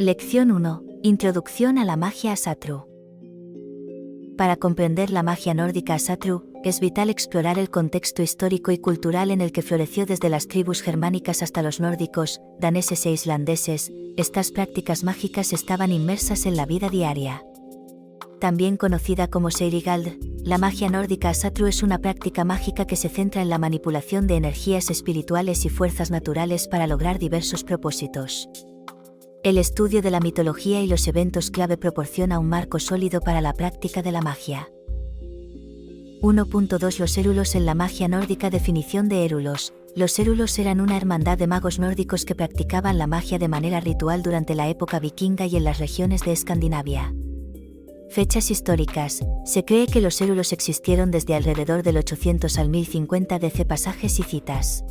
Lección 1. Introducción a la magia Asatru. Para comprender la magia nórdica Asatru, es vital explorar el contexto histórico y cultural en el que floreció desde las tribus germánicas hasta los nórdicos, daneses e islandeses. Estas prácticas mágicas estaban inmersas en la vida diaria. También conocida como Seirigald, la magia nórdica Asatru es una práctica mágica que se centra en la manipulación de energías espirituales y fuerzas naturales para lograr diversos propósitos. El estudio de la mitología y los eventos clave proporciona un marco sólido para la práctica de la magia. 1.2 Los érulos en la magia nórdica. Definición de érulos. Los érulos eran una hermandad de magos nórdicos que practicaban la magia de manera ritual durante la época vikinga y en las regiones de Escandinavia. Fechas históricas. Se cree que los érulos existieron desde alrededor del 800 al 1050 DC. Pasajes y citas.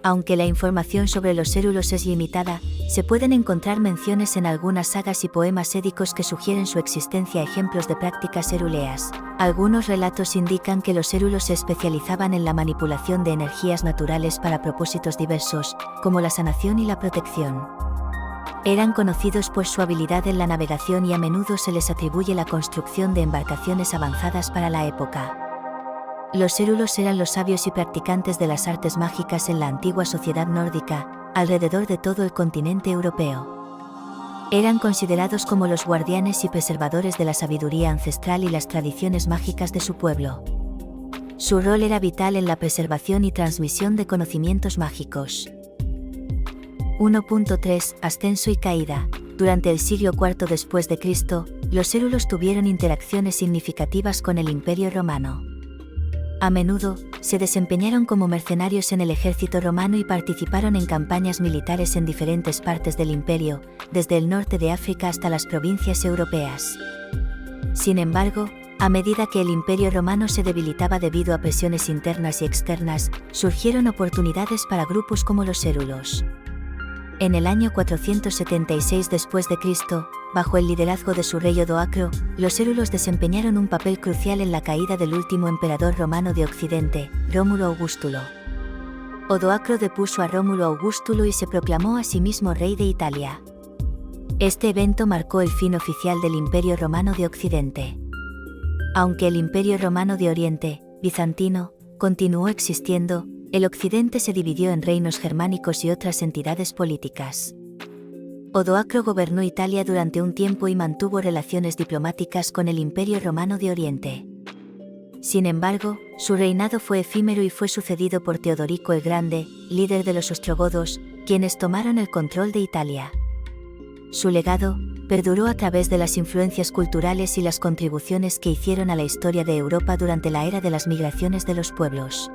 Aunque la información sobre los érulos es limitada, se pueden encontrar menciones en algunas sagas y poemas édicos que sugieren su existencia. Ejemplos de prácticas éruleas. Algunos relatos indican que los érulos se especializaban en la manipulación de energías naturales para propósitos diversos, como la sanación y la protección. Eran conocidos por su habilidad en la navegación y a menudo se les atribuye la construcción de embarcaciones avanzadas para la época. Los érulos eran los sabios y practicantes de las artes mágicas en la antigua sociedad nórdica, alrededor de todo el continente europeo. Eran considerados como los guardianes y preservadores de la sabiduría ancestral y las tradiciones mágicas de su pueblo. Su rol era vital en la preservación y transmisión de conocimientos mágicos. 1.3 Ascenso y caída. Durante el siglo IV después de Cristo, los érulos tuvieron interacciones significativas con el Imperio Romano. A menudo, se desempeñaron como mercenarios en el ejército romano y participaron en campañas militares en diferentes partes del imperio, desde el norte de África hasta las provincias europeas. Sin embargo, a medida que el imperio romano se debilitaba debido a presiones internas y externas, surgieron oportunidades para grupos como los érulos. En el año 476 después de Cristo, bajo el liderazgo de su rey Odoacro, los érulos desempeñaron un papel crucial en la caída del último emperador romano de Occidente, Rómulo Augustulo. Odoacro depuso a Rómulo Augustulo y se proclamó a sí mismo rey de Italia. Este evento marcó el fin oficial del Imperio Romano de Occidente. Aunque el Imperio Romano de Oriente, bizantino, continuó existiendo, el Occidente se dividió en reinos germánicos y otras entidades políticas. Odoacro gobernó Italia durante un tiempo y mantuvo relaciones diplomáticas con el Imperio Romano de Oriente. Sin embargo, su reinado fue efímero y fue sucedido por Teodorico el Grande, líder de los ostrogodos, quienes tomaron el control de Italia. Su legado perduró a través de las influencias culturales y las contribuciones que hicieron a la historia de Europa durante la era de las migraciones de los pueblos.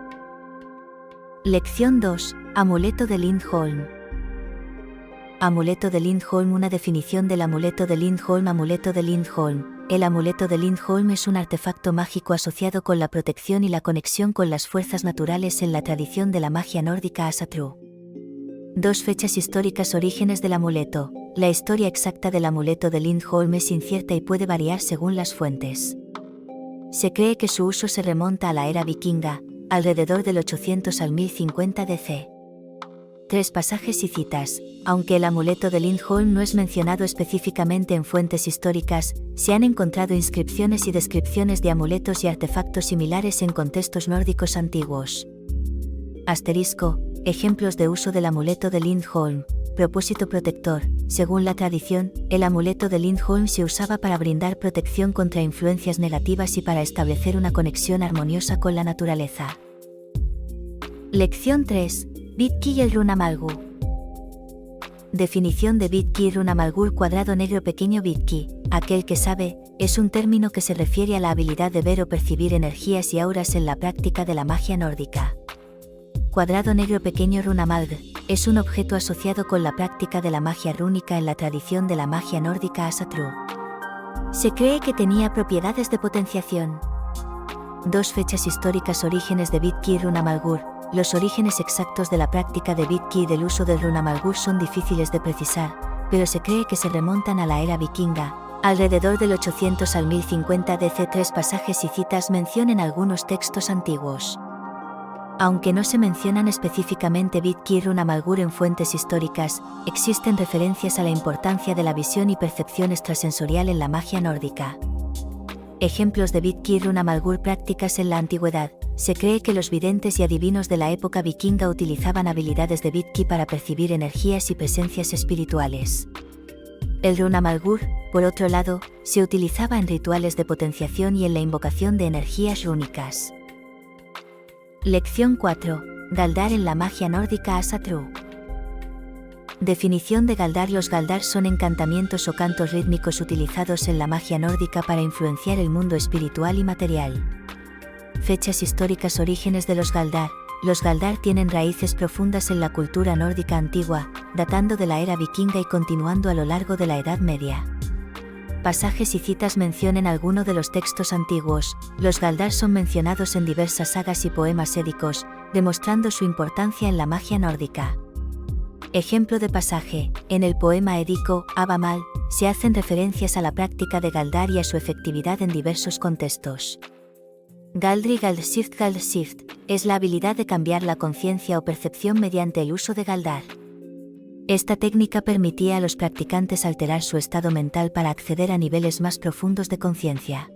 Lección 2. Amuleto de Lindholm. Amuleto de Lindholm. Una definición del amuleto de Lindholm. Amuleto de Lindholm. El amuleto de Lindholm es un artefacto mágico asociado con la protección y la conexión con las fuerzas naturales en la tradición de la magia nórdica Asatru. 2 fechas históricas. Orígenes del amuleto. La historia exacta del amuleto de Lindholm es incierta y puede variar según las fuentes. Se cree que su uso se remonta a la era vikinga, alrededor del 800 al 1050 DC. 3 pasajes y citas. Aunque el amuleto de Lindholm no es mencionado específicamente en fuentes históricas, se han encontrado inscripciones y descripciones de amuletos y artefactos similares en contextos nórdicos antiguos. Asterisco. Ejemplos de uso del amuleto de Lindholm. Propósito protector. Según la tradición, el amuleto de Lindholm se usaba para brindar protección contra influencias negativas y para establecer una conexión armoniosa con la naturaleza. Lección 3. Vitki y el Runamalgur. Definición de Vitki y Runamalgur. Cuadrado negro pequeño. Vitki, aquel que sabe, es un término que se refiere a la habilidad de ver o percibir energías y auras en la práctica de la magia nórdica. Cuadrado negro pequeño. Runamalgur es un objeto asociado con la práctica de la magia rúnica en la tradición de la magia nórdica Asatru. Se cree que tenía propiedades de potenciación. 2 fechas históricas. Orígenes de Vitki y Runamalgur. Los orígenes exactos de la práctica de Vitki y del uso del Runamalgur son difíciles de precisar, pero se cree que se remontan a la era vikinga, alrededor del 800 al 1050 DC. 3 pasajes y citas mencionan algunos textos antiguos. Aunque no se mencionan específicamente Vitki y Runamalgur en fuentes históricas, existen referencias a la importancia de la visión y percepción extrasensorial en la magia nórdica. Ejemplos de Vitki y Runamalgur prácticas en la antigüedad. Se cree que los videntes y adivinos de la época vikinga utilizaban habilidades de Vitki para percibir energías y presencias espirituales. El Runamalgur, por otro lado, se utilizaba en rituales de potenciación y en la invocación de energías rúnicas. Lección 4. Galdar en la magia nórdica Asatru. Definición de Galdar. Los Galdar son encantamientos o cantos rítmicos utilizados en la magia nórdica para influenciar el mundo espiritual y material. Fechas históricas. Orígenes de los Galdar. Los Galdar tienen raíces profundas en la cultura nórdica antigua, datando de la era vikinga y continuando a lo largo de la Edad Media. Pasajes y citas. Mencionen alguno de los textos antiguos. Los Galdar son mencionados en diversas sagas y poemas édicos, demostrando su importancia en la magia nórdica. Ejemplo de pasaje. En el poema édico, Abamal, se hacen referencias a la práctica de Galdar y a su efectividad en diversos contextos. Galdri Galdshift. Galdshift es la habilidad de cambiar la conciencia o percepción mediante el uso de Galdar. Esta técnica permitía a los practicantes alterar su estado mental para acceder a niveles más profundos de conciencia.